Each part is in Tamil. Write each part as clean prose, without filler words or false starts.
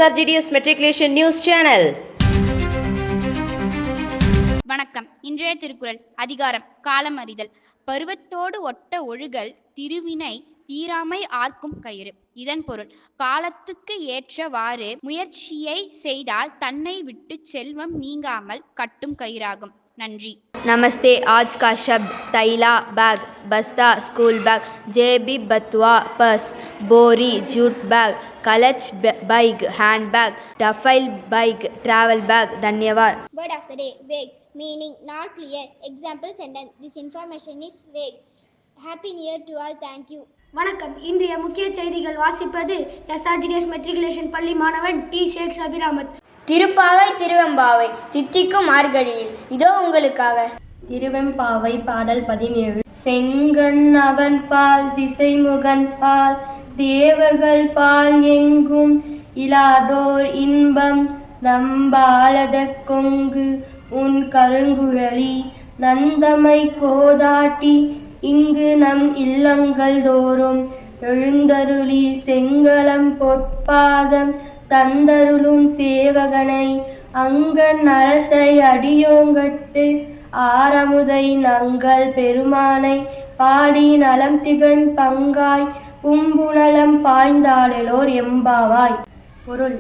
SRGDS Matriculation News Channel. வணக்கம். இன்றைய திருக்குறள் அதிகாரம் காலம் அறிதல். பருவத்தோடு ஒட்ட ஒழுகல் திருவினை தீராமை ஆர்க்கும் கயிறு. இதன் பொருள், காலத்துக்கு ஏற்றவாறு முயற்சியை செய்தால் தன்னை விட்டு செல்வம் நீங்காமல் கட்டும் கயிறாகும். நன்றி. नमस्ते. आज का शब्द तैला बैग, बस्ता स्कूल बैग, जेबी बतुआ पर्स, बोरी jute bag, clutch bag hand bag, duffel bag travel bag. धन्यवाद. Word of the day, vague, meaning not clear. Example sentence, this information is vague. Happy New Year to all. Thank you. வணக்கம். இன்றைய முக்கிய செய்திகள் வாசிப்பது SRGDS மெட்ரிகுலேஷன் பள்ளி மாணவன் டி. ஷேக் சபீர் அஹமத். திருப்பாவை திருவெம்பாவை தித்திக்கும் மார்கழியில் இதோ உங்களுக்காக. திருவெம்பாவை பாடல் 17. செங்கண் அவன் பால் திசைமுகன் பால் தேவர்கள் பால் எங்கும் இலாதோர் இன்பம் நம்பாலத கொங்கு உன் கருங்குழலி நந்தமை கோதாட்டி இங்கு நம் இல்லங்கள் தோறும் எழுந்தருளி செங்கலம் பொற்பாதம் தந்தருளும் சேவகனை அங்கன் அரசை அடியோங்கட்டு ஆரமுதை நங்கள் பெருமானை பாடி நலம் திகழ் பங்காய் பும்புணலம் பாய்ந்தாளெலோர் எம்பாவாய். பொருள்,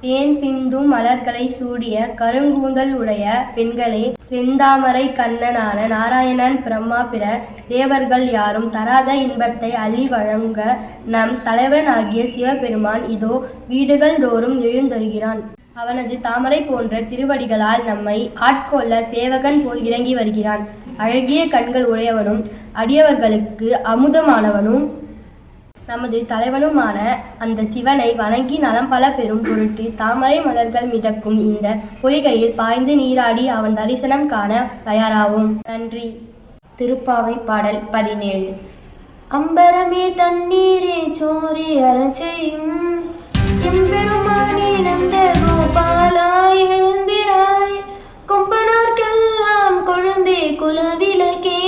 தேன் சிந்தும் மலர்களை சூடிய கருங்கூந்தல் உடைய பெண்களே, செந்தாமரை கண்ணனான நாராயணன் பிரம்மா பிற தேவர்கள் யாரும் தராத இன்பத்தை அள்ளி வழங்க நம் தலைவன் ஆகிய சிவபெருமான் இதோ வீடுகள் தோறும் எழுந்தருகிறான். அவனது தாமரை போன்ற திருவடிகளால் நம்மை ஆட்கொள்ள சேவகன் போல் இறங்கி வருகிறான். அழகிய கண்கள் உடையவனும் அடியவர்களுக்கு அமுதமானவனும் நமது தலைவனுமான அந்த சிவனை வணங்கி நலம் பல பெறும் பொருட்டு தாமரை மலர்கள் மிதக்கும் இந்த பொய்கையில் பாய்ந்து நீராடி அவன் தரிசனம் காண தயாராகும். நன்றி. திருப்பாவை பாடல் 17. அம்பரமே தண்ணீரே சோரி அரசையும் எம்பெருமானே நந்த கோபாலா எழுந்திராய் கொம்பனார்க்கெல்லாம் கொழுந்தே குலவிளக்கே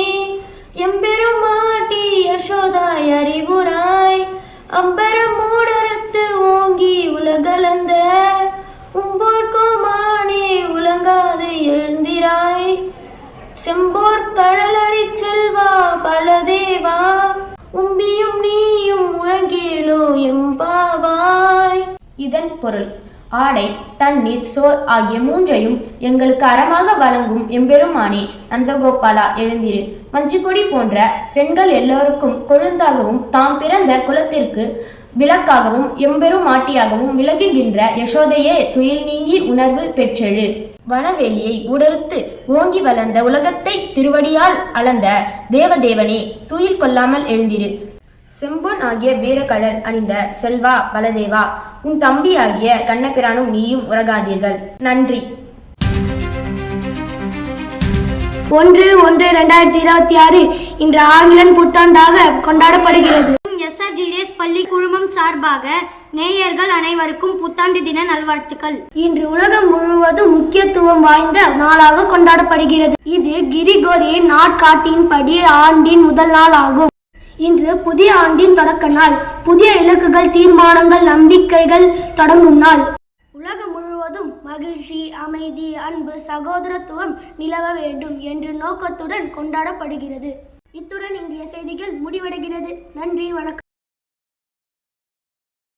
எம்பெருமாட்டி யசோதாய் அறிவுராய் அம்பரம் மூடரத்து ஓங்கி உலகளந்த உம்போர்கோமானே உலங்காது எழுந்திராய் செம்போர் கடலடி செல்வா பலதேவா உம்பியும் நீயும் உறங்கேலோ எம்பாவாய். இதன் பொருள், ஆடை தண்ணீர் சோர் ஆகிய மூன்றையும் எங்களுக்கு அறமாக வழங்கும் எம்பெருமானே நந்தகோபாலா எழுந்திரு. மஞ்சுக்கொடி போன்ற பெண்கள் எல்லோருக்கும் கொழுந்தாகவும் தாம் பிறந்த குலத்திற்கு விளக்காகவும் எம்பெருமாட்டியாகவும் விளங்குகின்ற யசோதையே துயில் நீங்கி உணர்வு பெற்றெழு. வனவெளியை உடறுத்து ஓங்கி வளர்ந்த உலகத்தை திருவடியால் அளந்த தேவதேவனே துயில் கொள்ளாமல் எழுந்திரு. செம்பொன் ஆகிய வீரக்கடல் அணிந்த செல்வா பலதேவா, உன் தம்பி ஆகிய கண்ணபிரானும் நீயும் உறகாதீர்கள். நன்றி. 1/1/2026 இன்று ஆங்கிலன் புத்தாண்டாக கொண்டாடப்படுகிறது. SRGDS பள்ளி குழுமம் சார்பாக நேயர்கள் அனைவருக்கும் புத்தாண்டு தின நல்வாழ்த்துக்கள். இன்று உலகம் முழுவதும் முக்கியத்துவம் வாய்ந்த நாளாக கொண்டாடப்படுகிறது. இது கிரிகோரியன் நாட்காட்டின்படி ஆண்டின் முதல் நாள் ஆகும். இன்று புதிய ஆண்டின் தொடக்க நாள். புதிய இலக்குகள், தீர்மானங்கள், நம்பிக்கைகள் தொடங்கும் நாள். உலகம் முழுவதும் மகிழ்ச்சி, அமைதி, அன்பு, சகோதரத்துவம் நிலவ வேண்டும் என்ற நோக்கத்துடன் கொண்டாடப்படுகிறது. இத்துடன் இன்றைய செய்திகள் முடிவடைகிறது. நன்றி, வணக்கம்.